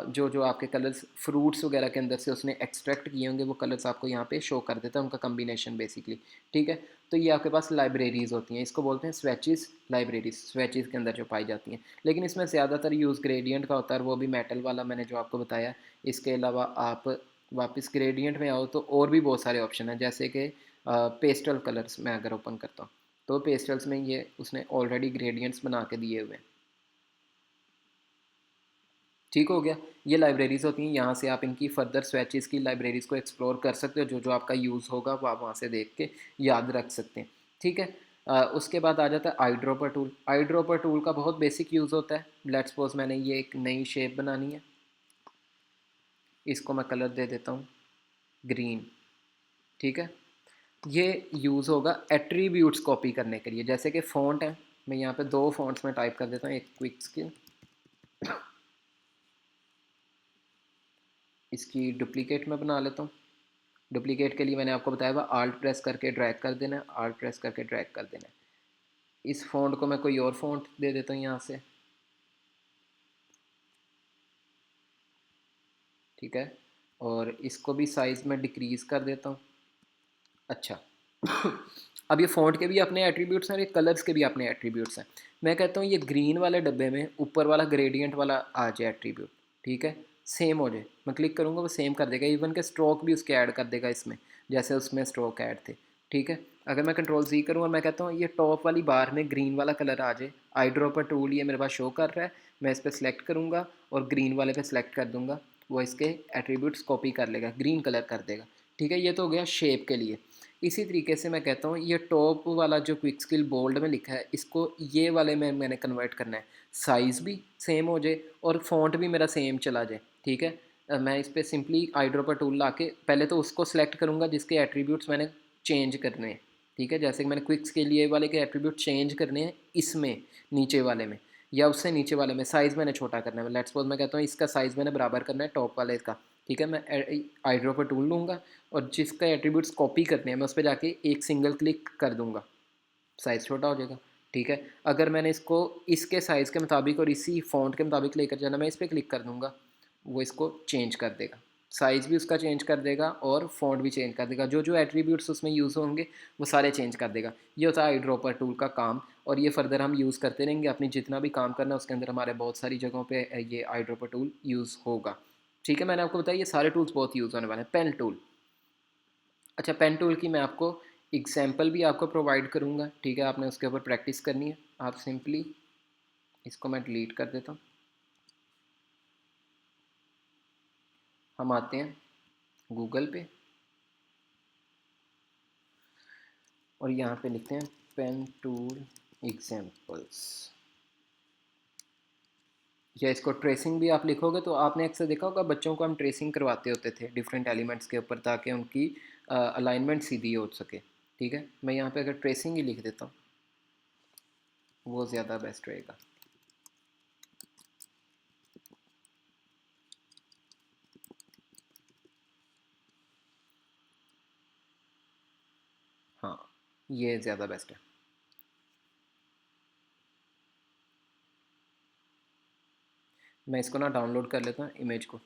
जो जो आपके कलर्स फ्रूट्स वगैरह के अंदर से उसने एक्सट्रैक्ट किए होंगे वो कलर्स आपको यहाँ पे शो कर देता है, उनका कम्बिनेशन बेसिकली। ठीक है, तो ये आपके पास लाइब्रेरीज़ होती हैं, इसको बोलते हैं स्वैचेस लाइब्रेरीज, स्वैचेस के अंदर जो पाई जाती हैं। लेकिन इसमें ज़्यादातर यूज़ ग्रेडियंट का होता है, वो भी मेटल वाला मैंने जो आपको बताया। इसके अलावा आप वापस ग्रेडियंट में आओ तो और भी बहुत सारे ऑप्शन हैं, जैसे कि पेस्टल कलर्स मैं अगर ओपन करता हूँ तो पेस्टल्स में ये उसने ऑलरेडी ग्रेडियंट्स बना के दिए हुए हैं। ठीक हो गया, ये लाइब्रेरीज़ होती हैं, यहाँ से आप इनकी फर्दर स्वैचेस की लाइब्रेरीज़ को एक्सप्लोर कर सकते हो, जो जो आपका यूज़ होगा वो आप वहाँ से देख के याद रख सकते हैं। ठीक है, उसके बाद आ जाता है eye dropper tool. Eye dropper tool का बहुत बेसिक यूज़ होता है। लेट्स सपोज मैंने ये एक नई शेप बनानी है, इसको मैं कलर दे देता हूँ ग्रीन। ठीक है, ये यूज़ होगा एट्रीब्यूट्स कॉपी करने के लिए, जैसे कि फ़ॉन्ट है, मैं यहाँ पे दो फ़ॉन्ट्स में टाइप कर देता हूँ, एक क्विक स्किल, इसकी डुप्लीकेट में बना लेता हूँ। डुप्लीकेट के लिए मैंने आपको बताया हुआ आल्ट प्रेस करके ड्रैग कर देना है, आल्ट प्रेस करके ड्रैग कर देना है। इस फ़ॉन्ट को मैं कोई और फ़ॉन्ट दे देता हूँ यहाँ से। ठीक है, और इसको भी साइज़ में डिक्रीज़ कर देता हूँ। अच्छा, अब ये फ़ॉन्ट के भी अपने एट्रीब्यूट्स हैं और ये कलर्स के भी अपने एट्रीब्यूट्स हैं। मैं कहता हूँ ये ग्रीन वाले डब्बे में ऊपर वाला ग्रेडियंट वाला आ जाए एट्रीब्यूट, ठीक है, सेम हो जाए, मैं क्लिक करूँगा वो सेम कर देगा, इवन के स्ट्रोक भी उसके ऐड कर देगा इसमें, जैसे उसमें स्ट्रोक ऐड थे। ठीक है। अगर मैं कंट्रोल Z करूँ और मैं कहता हूँ ये टॉप वाली बार में ग्रीन वाला कलर आ जाए, आई ड्रॉपर टूल ये मेरे पास शो कर रहा है, मैं इस पर सेलेक्ट करूँगा और ग्रीन वाले पे सेलेक्ट कर दूँगा, वो इसके एट्रीब्यूट्स कॉपी कर लेगा, ग्रीन कलर कर देगा। ठीक है, ये तो हो गया शेप के लिए। इसी तरीके से मैं कहता हूँ ये टॉप वाला जो क्विक स्किल बोल्ड में लिखा है, इसको ये वाले में मैंने कन्वर्ट करना है, साइज़ भी सेम हो जाए और फ़ॉन्ट भी मेरा सेम चला जाए। ठीक है, मैं इस पर सिंपली आई ड्रॉपर टूल ला के पहले तो उसको सेलेक्ट करूँगा जिसके एट्रीब्यूट्स मैंने चेंज करने हैं। ठीक है, जैसे कि मैंने क्विक्स के लिए वाले के एट्रीब्यूट चेंज करने हैं इसमें, नीचे वाले में या उससे नीचे वाले में साइज़ मैंने छोटा करना है। लेट्स सपोज मैं कहता हूँ इसका साइज़ मैंने बराबर करना है टॉप वाले का। ठीक है, मैं आई ड्रॉपर टूल लूँगा और जिसका एट्रीब्यूट्स कॉपी करने हैं मैं उस पर जाके एक सिंगल क्लिक कर दूँगा, साइज़ छोटा हो जाएगा। ठीक है, अगर मैंने इसको इसके साइज़ के मुताबिक और इसी फ़ॉन्ट के मुताबिक लेकर जाना, मैं इस पर क्लिक कर दूँगा, वो इसको चेंज कर देगा, साइज़ भी उसका चेंज कर देगा और फ़ॉन्ट भी चेंज कर देगा, जो जो एट्रीब्यूट्स उसमें यूज़ होंगे वो सारे चेंज कर देगा। ये होता है आई ड्रॉपर टूल का काम और ये फर्दर हम यूज़ करते रहेंगे, अपनी जितना भी काम करना है उसके अंदर हमारे बहुत सारी जगहों पे ये आई ड्रॉपर टूल यूज़ होगा। ठीक है, मैंने आपको बताया ये सारे टूल्स बहुत यूज़ होने वाले हैं। पेन टूल, अच्छा पेन टूल की मैं आपको एग्जाम्पल भी आपको प्रोवाइड करूँगा। ठीक है, आपने उसके ऊपर प्रैक्टिस करनी है। आप सिंपली इसको मैं डिलीट कर देता हूँ, हम आते हैं गूगल पे और यहाँ पे लिखते हैं पेन टूल एग्जाम्पल्स, या इसको ट्रेसिंग भी आप लिखोगे तो आपने अक्सर देखा होगा बच्चों को हम ट्रेसिंग करवाते होते थे डिफरेंट एलिमेंट्स के ऊपर ताकि उनकी अलाइनमेंट सीधी हो सके। ठीक है, मैं यहाँ पे अगर ट्रेसिंग ही लिख देता हूँ वो ज़्यादा बेस्ट रहेगा। हाँ, ये ज़्यादा बेस्ट है। मैं इसको ना डाउनलोड कर लेता हूँ, इमेज को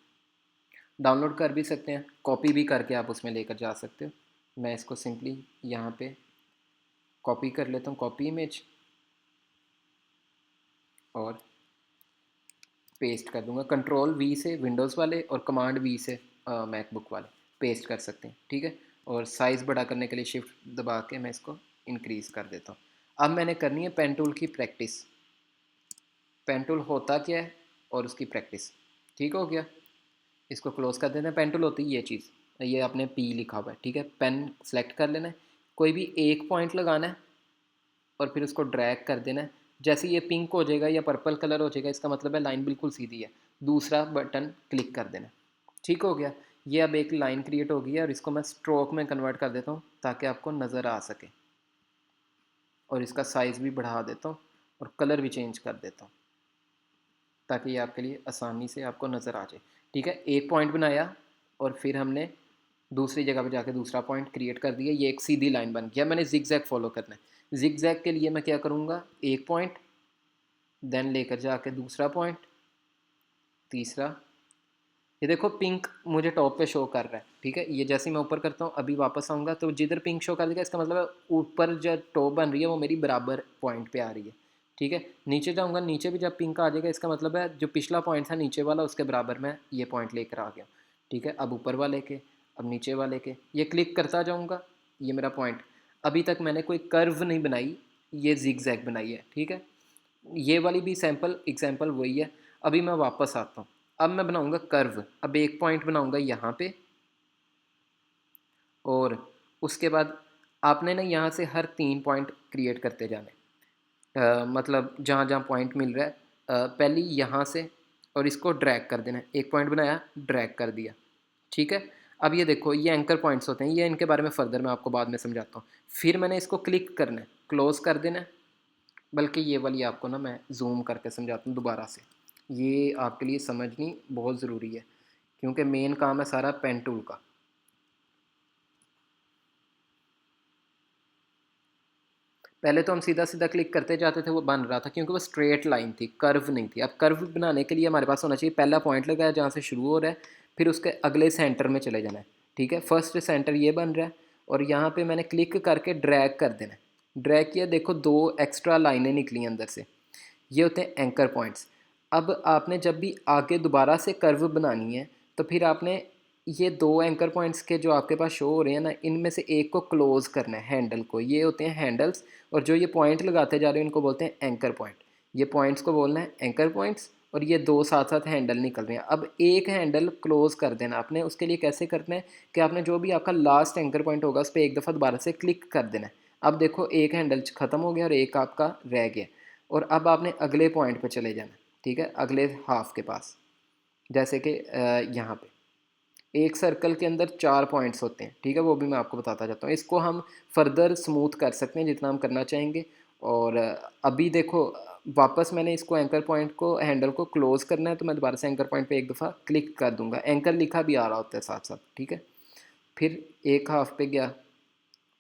डाउनलोड कर भी सकते हैं, कॉपी भी करके आप उसमें लेकर जा सकते हो। मैं इसको सिंपली यहाँ पे कॉपी कर लेता हूँ, कॉपी इमेज, और पेस्ट कर दूंगा। कंट्रोल वी से विंडोज़ वाले और कमांड वी से मैकबुक वाले पेस्ट कर सकते हैं। ठीक है, और साइज़ बड़ा करने के लिए शिफ्ट दबा के मैं इसको इंक्रीज़ कर देता हूँ। अब मैंने करनी है पेन टूल की प्रैक्टिस। पेन टूल होता क्या है और उसकी प्रैक्टिस। ठीक हो गया, इसको क्लोज कर देना है। पेन टूल होती है ये चीज़, ये आपने पी लिखा हुआ है। ठीक है, पेन सेलेक्ट कर लेना है, कोई भी एक पॉइंट लगाना है और फिर उसको ड्रैग कर देना है। जैसे ये पिंक हो जाएगा या पर्पल कलर हो जाएगा इसका मतलब है लाइन बिल्कुल सीधी है, दूसरा बटन क्लिक कर देना। ठीक हो गया, ये अब एक लाइन क्रिएट हो गई है और इसको मैं स्ट्रोक में कन्वर्ट कर देता हूँ ताकि आपको नज़र आ सके, और इसका साइज़ भी बढ़ा देता हूँ और कलर भी चेंज कर देता हूँ ताकि ये आपके लिए आसानी से आपको नज़र आ जाए। ठीक है, एक पॉइंट बनाया और फिर हमने दूसरी जगह पे जाके दूसरा पॉइंट क्रिएट कर दिया, ये एक सीधी लाइन बन गया। मैंने जिग जैग फॉलो करना है। जिग जैग के लिए मैं क्या करूँगा, एक पॉइंट देन लेकर जाके दूसरा पॉइंट, तीसरा, ये देखो पिंक मुझे टॉप पे शो कर रहा है। ठीक है, ये जैसे मैं ऊपर करता हूँ अभी वापस आऊँगा तो जिधर पिंक शो कर देगा इसका मतलब है ऊपर जो टॉप बन रही है वो मेरी बराबर पॉइंट पे आ रही है। ठीक है, नीचे जाऊँगा, नीचे भी जब पिंक आ जाएगा इसका मतलब है जो पिछला पॉइंट था नीचे वाला उसके बराबर मैं ये पॉइंट लेकर आ गया। ठीक है, अब ऊपर वाले के, अब नीचे वाले के, ये क्लिक करता जाऊँगा, ये मेरा पॉइंट। अभी तक मैंने कोई कर्व नहीं बनाई, ये जिग जैग बनाई है। ठीक है, ये वाली भी सैम्पल एग्जाम्पल वही है। अभी मैं वापस आता हूँ, अब मैं बनाऊंगा कर्व। अब एक पॉइंट बनाऊंगा यहाँ पे और उसके बाद आपने ना यहाँ से हर 3 पॉइंट क्रिएट करते जाने, मतलब जहाँ जहाँ पॉइंट मिल रहा है पहले यहाँ से, और इसको ड्रैग कर देना है। एक पॉइंट बनाया, ड्रैग कर दिया। ठीक है, अब ये देखो ये एंकर पॉइंट्स होते हैं, ये इनके बारे में फ़र्दर मैं आपको बाद में समझाता हूँ। फिर मैंने इसको क्लिक करना है, क्लोज़ कर देना है। बल्कि ये वाली आपको ना मैं जूम करके समझाता हूँ दोबारा से, ये आपके लिए समझनी बहुत ज़रूरी है क्योंकि मेन काम है सारा पेन टूल का। पहले तो हम सीधा सीधा क्लिक करते जाते थे, वो बन रहा था क्योंकि वो स्ट्रेट लाइन थी, कर्व नहीं थी। अब कर्व बनाने के लिए हमारे पास होना चाहिए पहला पॉइंट लगाया जहाँ से शुरू हो रहा है, फिर उसके अगले सेंटर में चले जाना है। ठीक है, फर्स्ट सेंटर ये बन रहा है और यहाँ पे मैंने क्लिक करके ड्रैग कर देना है। ड्रैग किया, देखो दो एक्स्ट्रा लाइनें निकली अंदर से, ये होते हैं एंकर पॉइंट्स। अब आपने जब भी आगे दोबारा से कर्व बनानी है तो फिर आपने ये दो एंकर पॉइंट्स के जो आपके पास शो हो रहे हैं ना, इनमें से एक को क्लोज करना है, हैंडल को। ये होते हैं हैंडल्स, और जो ये पॉइंट लगाते जा रहे हैं इनको बोलते हैं एंकर पॉइंट। ये पॉइंट्स को बोलना है एंकर पॉइंट्स, और ये दो साथ साथ हैंडल निकल रहे हैं। अब एक हैंडल क्लोज कर देना आपने, उसके लिए कैसे करना है कि आपने जो भी आपका लास्ट एंकर पॉइंट होगा उस पर एक दफ़ा दोबारा से क्लिक कर देना है। अब देखो एक हैंडल ख़त्म हो गया और एक आपका रह गया, और अब आपने अगले पॉइंट पर चले जाना, ठीक है, अगले हाफ के पास। जैसे कि यहाँ पे एक सर्कल के अंदर 4 पॉइंट्स होते हैं, ठीक है, वो भी मैं आपको बताता जाता हूँ। इसको हम फर्दर स्मूथ कर सकते हैं जितना हम करना चाहेंगे। और अभी देखो, वापस मैंने इसको एंकर पॉइंट को, हैंडल को क्लोज़ करना है, तो मैं दोबारा से एंकर पॉइंट पे एक दफ़ा क्लिक कर दूंगा। एंकर लिखा भी आ रहा होता है साथ साथ, ठीक है। फिर एक हाफ पे गया,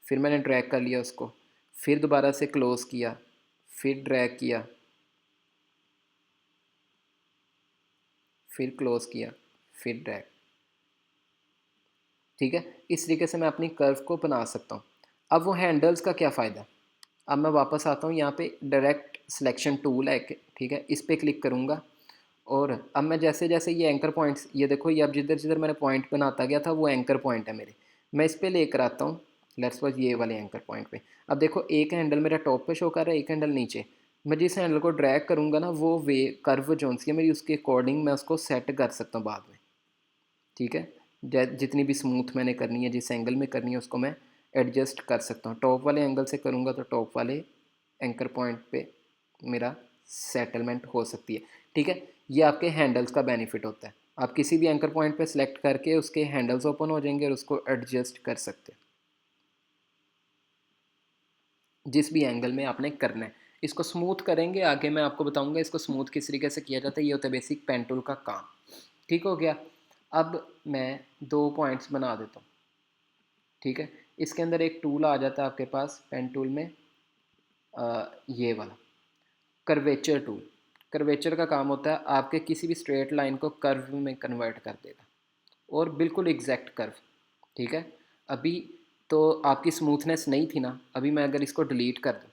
फिर मैंने ड्रैग कर लिया उसको, फिर दोबारा से क्लोज़ किया, फिर ड्रैग किया, फिर क्लोज़ किया, फिर ड्रैग, ठीक है। इस तरीके से मैं अपनी कर्व को बना सकता हूँ। अब वो हैंडल्स का क्या फ़ायदा। अब मैं वापस आता हूँ यहाँ पे, डायरेक्ट सिलेक्शन टूल है, ठीक है, इस पर क्लिक करूँगा। और अब मैं जैसे जैसे ये एंकर पॉइंट्स, ये देखो, ये अब जिधर जिधर मैंने पॉइंट बनाता गया था वो एंकर पॉइंट है मेरे। मैं इस पर लेकर आता हूँ, लेट्स सपोज ये वाले एंकर पॉइंट पे। अब देखो एक हैंडल मेरा टॉप पे शो कर रहा है, एक हैंडल नीचे। मैं जिस हैंडल को ड्रैग करूँगा ना, वो वे कर्व जोन सी है मेरी, उसके अकॉर्डिंग मैं उसको सेट कर सकता हूँ बाद में, ठीक है। जितनी भी स्मूथ मैंने करनी है, जिस एंगल में करनी है, उसको मैं एडजस्ट कर सकता हूँ। टॉप वाले एंगल से करूँगा तो टॉप वाले एंकर पॉइंट पे मेरा सेटलमेंट हो सकती है, ठीक है। ये आपके हैंडल्स का बेनिफिट होता है। आप किसी भी एंकर पॉइंट पे सिलेक्ट करके उसके हैंडल्स ओपन हो जाएंगे और उसको एडजस्ट कर सकते हैं जिस भी एंगल में आपने करना है। इसको स्मूथ करेंगे आगे, मैं आपको बताऊंगा इसको स्मूथ किस तरीके से किया जाता है। ये होता है बेसिक पेन टूल का काम, ठीक हो गया। अब मैं दो पॉइंट्स बना देता हूँ, ठीक है। इसके अंदर एक टूल आ जाता है आपके पास पेन टूल में, ये वाला कर्वेचर टूल। कर्वेचर का काम होता है आपके किसी भी स्ट्रेट लाइन को कर्व में कन्वर्ट कर देगा, और बिल्कुल एग्जैक्ट कर्व, ठीक है। अभी तो आपकी स्मूथनेस नहीं थी ना, अभी मैं अगर इसको डिलीट कर दूँ,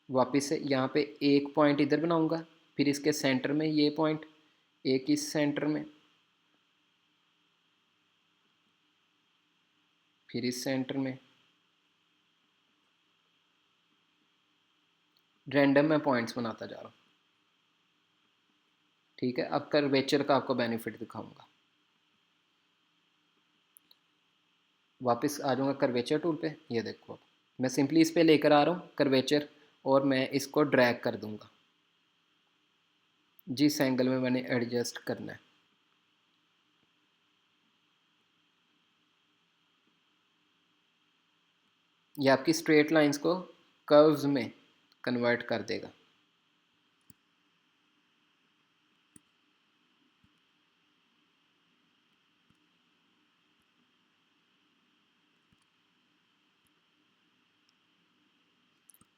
वापस से यहाँ पे एक पॉइंट इधर बनाऊँगा, फिर इसके सेंटर में ये पॉइंट, एक इस सेंटर में, फिर इस सेंटर में, रैंडम मैं पॉइंट्स बनाता जा रहा हूँ, ठीक है। अब कर्वेचर का आपको बेनिफिट दिखाऊंगा। वापस आ जाऊँगा कर्वेचर टूल पे, ये देखो, अब मैं सिंपली इस पे लेकर आ रहा हूँ कर्वेचर, और मैं इसको ड्रैग कर दूँगा जिस एंगल में मैंने एडजस्ट करना है। ये आपकी स्ट्रेट लाइंस को कर्व्स में कन्वर्ट कर देगा,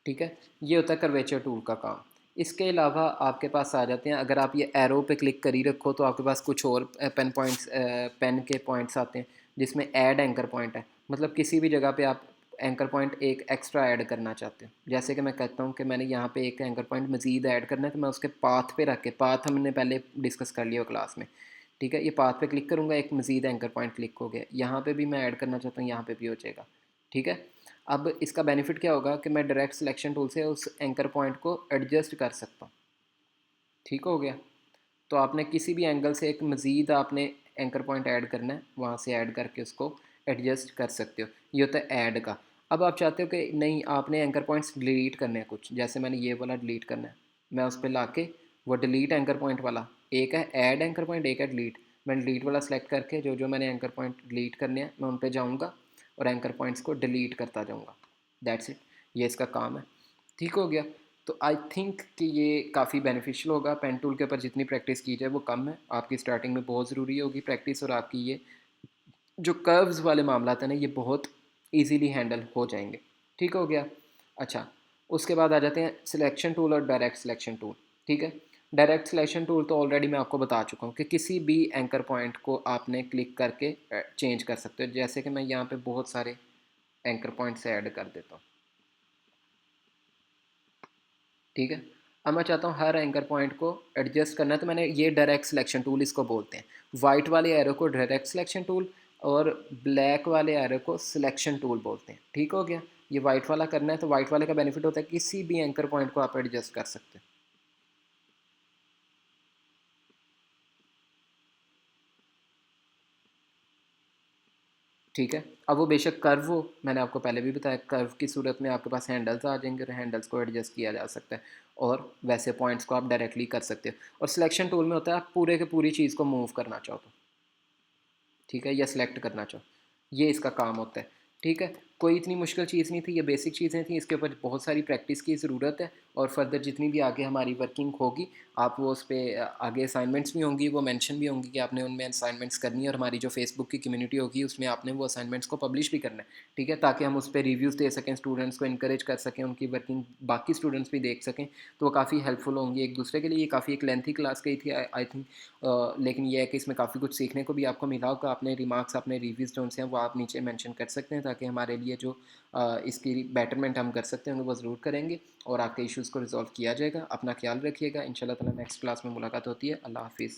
ठीक है। ये होता है कर्वेचर टूल का काम। इसके अलावा आपके पास आ जाते हैं, अगर आप ये एरो पे क्लिक कर ही रखो तो आपके पास कुछ और पेन पॉइंट्स, पेन के पॉइंट्स आते हैं जिसमें ऐड एंकर पॉइंट है। मतलब किसी भी जगह पे आप एंकर पॉइंट एक एक्स्ट्रा ऐड करना चाहते हो। जैसे कि मैं कहता हूँ कि मैंने यहाँ पे एक एंकर पॉइंट मज़ीद ऐड करना है, तो मैं उसके पाथ पे रख के, पाथ हमने पहले डिस्कस कर लिया क्लास में, ठीक है। ये पाथ पे क्लिक करूँगा, एक मज़ीद एंकर पॉइंट क्लिक हो गया, यहाँ पे भी मैं ऐड करना चाहता हूँ, यहाँ पे भी हो जाएगा, ठीक है। अब इसका बेनिफिट क्या होगा कि मैं डायरेक्ट सिलेक्शन टूल से उस एंकर पॉइंट को एडजस्ट कर सकता हूँ, ठीक हो गया। तो आपने किसी भी एंगल से एक मज़ीद आपने एंकर पॉइंट ऐड करना है, वहाँ से ऐड करके उसको एडजस्ट कर सकते हो। ये होता है ऐड का। अब आप चाहते हो कि नहीं, आपने एंकर पॉइंट्स डिलीट करने हैं कुछ, जैसे मैंने ये वाला डिलीट करना है, मैं उस पर ला के वो डिलीट एंकर पॉइंट वाला, एक है ऐड एंकर पॉइंट, एक है डिलीट। मैं डिलीट वाला सेलेक्ट करके जो जो मैंने एंकर पॉइंट डिलीट करने हैं मैं उन पर जाऊँगा और एंकर पॉइंट्स को डिलीट करता जाऊँगा। दैट्स इट, ये इसका काम है, ठीक हो गया। तो आई थिंक कि ये काफ़ी बेनिफिशियल होगा। पेन टूल के ऊपर जितनी प्रैक्टिस की जाए वो कम है, आपकी स्टार्टिंग में बहुत ज़रूरी होगी प्रैक्टिस, और आपकी ये जो कर्व्स वाले मामला हैं ना, ये बहुत इजीली हैंडल हो जाएंगे, ठीक हो गया। अच्छा, उसके बाद आ जाते हैं सिलेक्शन टूल और डायरेक्ट सिलेक्शन टूल, ठीक है। डायरेक्ट सिलेक्शन टूल तो ऑलरेडी मैं आपको बता चुका हूँ कि किसी भी एंकर पॉइंट को आपने क्लिक करके चेंज कर सकते हो। जैसे कि मैं यहाँ पे बहुत सारे एंकर पॉइंट्स ऐड कर देता हूँ, ठीक है। अब मैं चाहता हूँ हर एंकर पॉइंट को एडजस्ट करना है, तो मैंने ये डायरेक्ट सिलेक्शन टूल इसको बोलते हैं। वाइट वाले एरो को डायरेक्ट सिलेक्शन टूल और ब्लैक वाले एरो को सिलेक्शन टूल बोलते हैं। ठीक हो गया, ये वाइट वाला करना है तो वाइट वाले का बेनिफिट होता है किसी भी एंकर पॉइंट को आप एडजस्ट कर सकते हैं। ठीक है, अब वो बेशक कर्व हो, मैंने आपको पहले भी बताया कर्व की सूरत में आपके पास हैंडल्स आ जाएंगे और हैंडल्स को एडजस्ट किया जा सकता है, और वैसे पॉइंट्स को आप डायरेक्टली कर सकते हो। और सिलेक्शन टूल में होता है आप पूरे के पूरी चीज़ को मूव करना चाहो तो, ठीक है, या सिलेक्ट करना चाहो, ये इसका काम होता है। ठीक है, कोई इतनी मुश्किल चीज़ नहीं थी, ये बेसिक चीज़ें थी, इसके ऊपर बहुत सारी प्रैक्टिस की ज़रूरत है। और फर्दर जितनी भी आगे हमारी वर्किंग होगी, आप वो उस पर आगे असाइनमेंट्स भी होंगी, वो मेंशन भी होंगी कि आपने उनमें असाइनमेंट्स करनी है, और हमारी जो फेसबुक की कम्युनिटी होगी उसमें आपने वो असाइनमेंट्स को पब्लिश भी करना है। ठीक है, ताकि हम उस पर रिव्यूज़ दे सकें, स्टूडेंट्स को इनक्रेज कर सकें, उनकी वर्किंग बाकी स्टूडेंट्स भी देख सकें, तो वो काफ़ी हेल्पफुल होंगी एक दूसरे के लिए। ये काफ़ी एक लेंथी क्लास गई थी आई थिंक, लेकिन ये है कि इसमें काफ़ी कुछ सीखने को भी आपको मिला होगा। अपने रिमार्क्स, अपने रिव्यूज़ जो हैं वो आप नीचे मेंशन कर सकते हैं, ताकि हमारे लिए जो इसकी बेटरमेंट हम कर सकते हैं वो ज़रूर करेंगे, और आपके इश्यूज़ को रिजॉल्व किया जाएगा। अपना ख्याल रखिएगा, इंशाल्लाह ताला नेक्स्ट क्लास में मुलाकात होती है। अल्लाह हाफिज़।